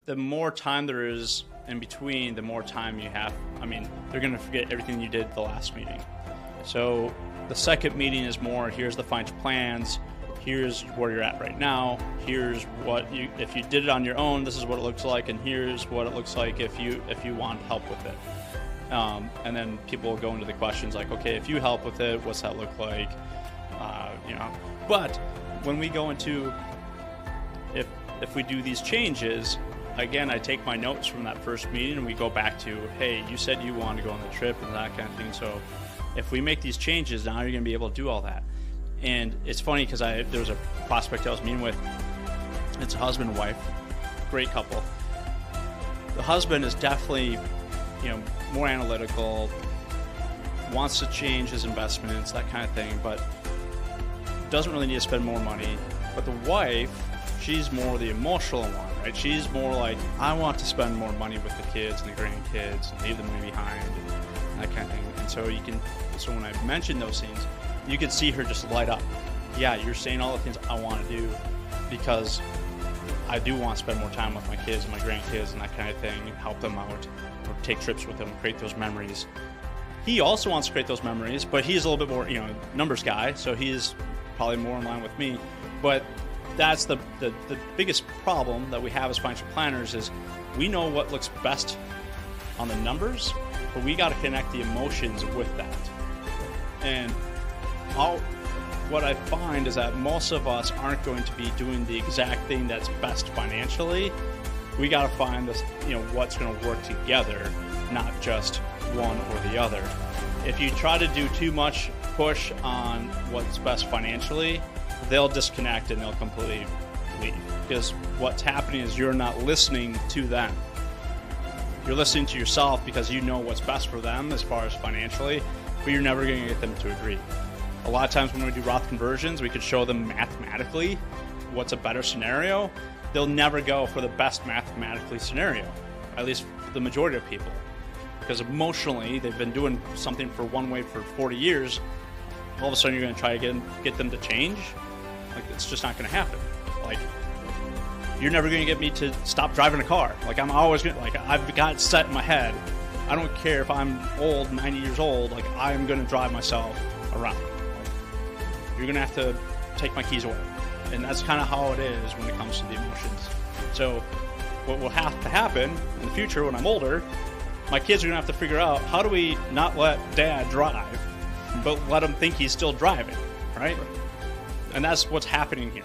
the more time there is in between, the more time you have. I mean, they're going to forget everything you did the last meeting. So the second meeting is more, here's the financial plans, here's where you're at right now, here's what you, if you did it on your own, this is what it looks like, and here's what it looks like if you want help with it. And then people will go into the questions like, okay, if you help with it, what's that look like? But when we go into, if we do these changes, again, I take my notes from that first meeting and we go back to, hey, you said you wanted to go on the trip and that kind of thing. So if we make these changes, now you're going to be able to do all that. And it's funny because there was a prospect I was meeting with. It's a husband and wife, great couple. The husband is definitely, more analytical, wants to change his investments, that kind of thing, but doesn't really need to spend more money. But the wife, she's more the emotional one, right? She's more like, I want to spend more money with the kids and the grandkids and leave the money behind and that kind of thing. And so when I mentioned those things, you could see her just light up. Yeah, you're saying all the things I want to do because I do want to spend more time with my kids and my grandkids and that kind of thing, help them out, or take trips with them, create those memories. He also wants to create those memories, but he's a little bit more, numbers guy, so he's probably more in line with me. But that's the biggest problem that we have as financial planners is we know what looks best on the numbers, but we got to connect the emotions with that. And what I find is that most of us aren't going to be doing the exact thing that's best financially. We got to find this, what's going to work together, not just one or the other. If you try to do too much push on what's best financially, they'll disconnect and they'll completely leave. Because what's happening is you're not listening to them. You're listening to yourself because you know what's best for them as far as financially, but you're never going to get them to agree. A lot of times when we do Roth conversions, we could show them mathematically what's a better scenario. They'll never go for the best mathematically scenario, at least the majority of people. Because emotionally, they've been doing something for one way for 40 years. All of a sudden, you're going to try to get them to change. Like, it's just not going to happen. Like, you're never going to get me to stop driving a car. Like, I'm always going to, I've got it set in my head. I don't care if I'm old, 90 years old, I'm going to drive myself around. You're going to have to take my keys away. And that's kind of how it is when it comes to the emotions. So what will have to happen in the future when I'm older, my kids are going to have to figure out, how do we not let dad drive, but let him think he's still driving, right? And that's what's happening here.